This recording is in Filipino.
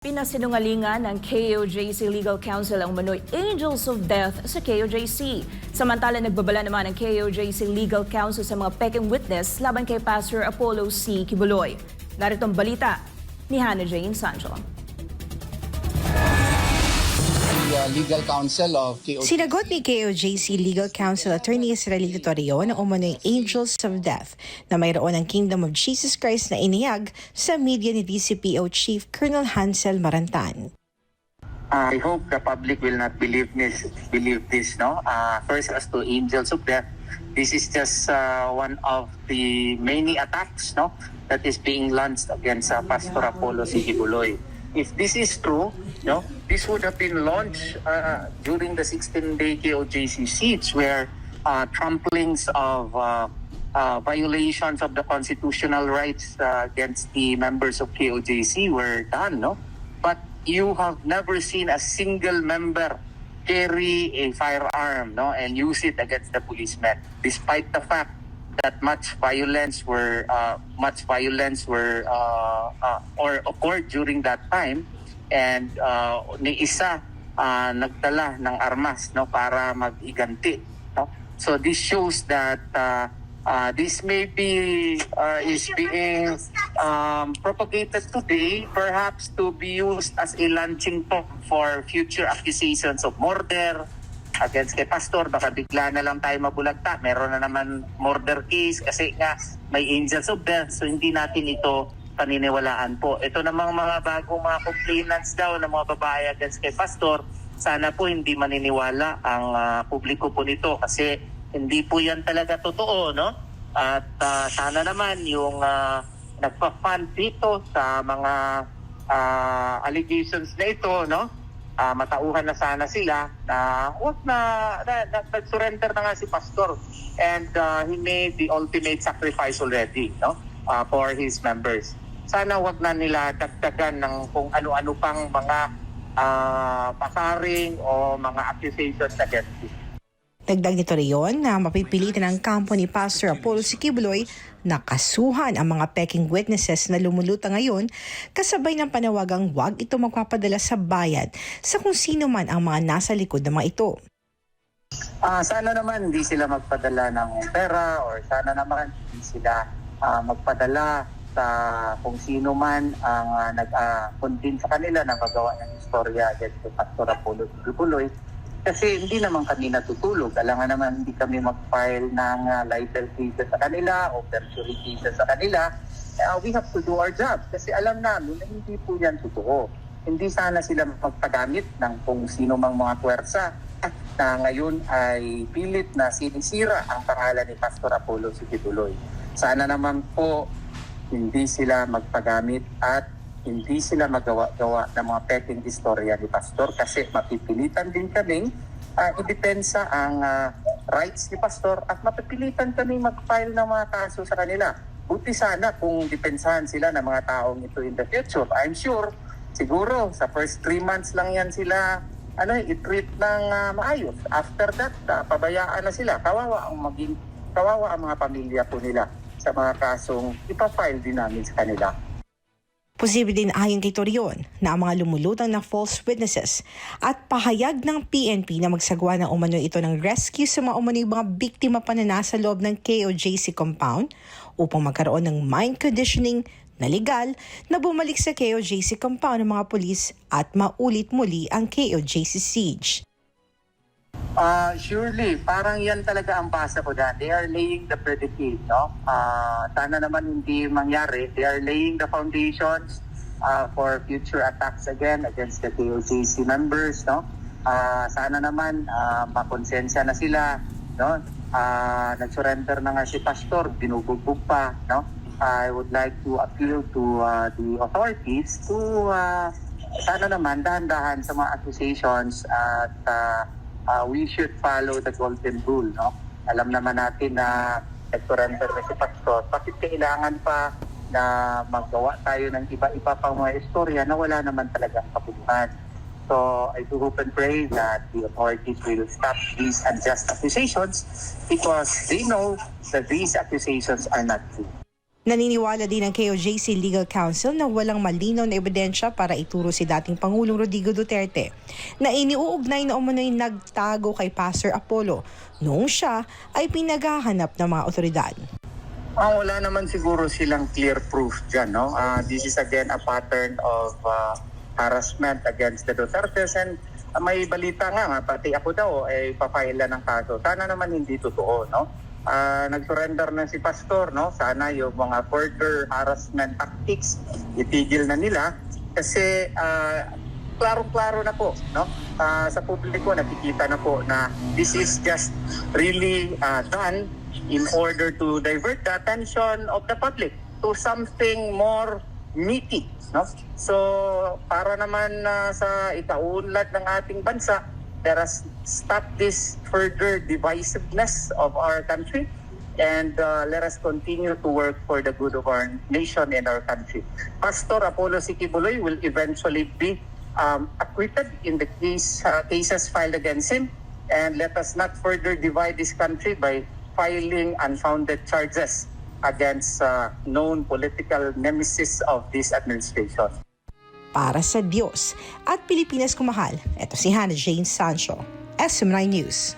Pinasinungalingan ng KOJC Legal Counsel ang umano'y Angels of Death sa KOJC. Samantala nagbabala naman ang KOJC Legal Counsel sa mga peking witness laban kay Pastor Apollo C. Kibuloy. Narito ang balita ni Hannah Jane Sancho. Legal Counsel of KOJC. Sinagot ni KOJC Legal Counsel Attorney Israelito Torrio na umano'y Angels of Death na mayroon ang Kingdom of Jesus Christ na iniyag sa media ni DCPO Chief Colonel Hansel Marantan. I hope the public will not believe this. No. First, as to Angels of Death, this is just one of the many attacks, no, that is being launched against Pastor Apollo C. Kibuloy. If this is true, no, this would have been launched during the 16-day KOJC siege, where tramplings of violations of the constitutional rights against the members of KOJC were done, no. But you have never seen a single member carry a firearm, no, and use it against the policemen, despite the fact that much violence occurred during that time, and ni isa nagdala ng armas, no, para mag-iganti, no? So this shows that this may be is being propagated today, perhaps to be used as a launching pad for future accusations of murder against kay Pastor. Baka bigla na lang tayo mabulagta, meron na naman murder case kasi nga may Angels of Death, so hindi natin ito paniniwalaan po. Ito namang mga bagong mga complainants daw ng mga babae against kay Pastor, sana po hindi maniniwala ang publiko po nito kasi hindi po yan talaga totoo, no? At sana naman yung nagpa-fund dito sa mga allegations na ito, no? Matauhan na sana sila na wag na nag-surrender na nga si Pastor, and he made the ultimate sacrifice already, no, for his members. Sana wag na nila dagdagan ng kung ano-ano pang mga pasaring o mga accusations against him. Dagdag nito riyon na mapipilitan ng kampo ni Pastor Apollo C. Kibuloy na kasuhan ang mga peking witnesses na lumulutang ngayon kasabay ng panawagang huwag ito magpapadala sa bayad sa kung sino man ang mga nasa likod ng mga ito. Sana naman hindi sila magpadala ng pera, or sana naman hindi sila magpadala sa kung sino man ang nag-convince sa kanila na magawa ng istorya against Pastor Apollo C. Kibuloy. Kasi hindi naman kami natutulog. Alam nga naman hindi kami mag-file ng libel cases sa kanila o perjury cases sa kanila. We have to do our job kasi alam namin na hindi po yan totoo. Hindi sana sila magpagamit ng kung sino mang mga puwersa na ngayon ay pilit na sinisira ang pangalan ni Pastor Apollo C. Kibuloy. Sana naman po hindi sila magpagamit at hindi sila magawa-gawa ng mga peking istorya ni Pastor kasi mapipilitan din kaming idepensa ang rights ni Pastor at mapipilitan kami mag-file ng mga kaso sa kanila. Buti sana kung depensahan sila ng mga taong ito in the future. I'm sure, siguro sa first 3 months lang yan sila i-treat ng maayos. After that, pabayaan na sila. Kawawa ang mga pamilya po nila sa mga kasong ipafile din namin sa kanila. Posible din ayon kay Torion na ang mga lumulutang na false witnesses at pahayag ng PNP na magsagawa ng umano ito ng rescue sa mga umano'y mga biktima pa na nasa loob ng KOJC compound upang magkaroon ng mind conditioning na legal na bumalik sa KOJC compound ng mga pulis at maulit muli ang KOJC siege. Surely, parang yan talaga ang basa ko dyan. They are laying the predicate, no? Sana naman hindi mangyari. They are laying the foundations for future attacks again against the KOJC members, no? Sana naman makonsensya na sila, no? Nag-surrender na nga si Pastor, binubugbog pa, no? I would like to appeal to the authorities to sana naman dahan-dahan sa mga accusations at we should follow the golden rule, no? Alam naman natin na nag-surrender na si Pastor. Bakit kailangan pa na magawa tayo ng iba-iba pang mga istorya na wala naman talagang kabuluhan? So I do hope and pray that the authorities will stop these unjust accusations because they know that these accusations are not true. Naniniwala din ang KOJC Legal Counsel na walang malinaw na ebidensya para ituro si dating Pangulong Rodrigo Duterte na iniuugnay na umano'y nagtago kay Pastor Apollo noong siya ay pinaghahanap ng mga otoridad. Wala naman siguro silang clear proof dyan. No? This is again a pattern of harassment against the Dutertes, and may balita nga, pati ako daw ay papaila ng kaso. Sana naman hindi totoo. No? Nag-surrender na si Pastor, no? Sana yung mga further harassment tactics itigil na nila kasi klaro-klaro na po, no? Sa publiko nakikita na po na this is just really done in order to divert the attention of the public to something more meaty, no? So para naman sa ikaunlad ng ating bansa, let us stop this further divisiveness of our country, and let us continue to work for the good of our nation and our country. Pastor Apollo C. Kibuloy will eventually be acquitted in the cases filed against him, and let us not further divide this country by filing unfounded charges against known political nemesis of this administration. Para sa Diyos at Pilipinas kumahal, ito si Hannah Jane Sancho, SM9 News.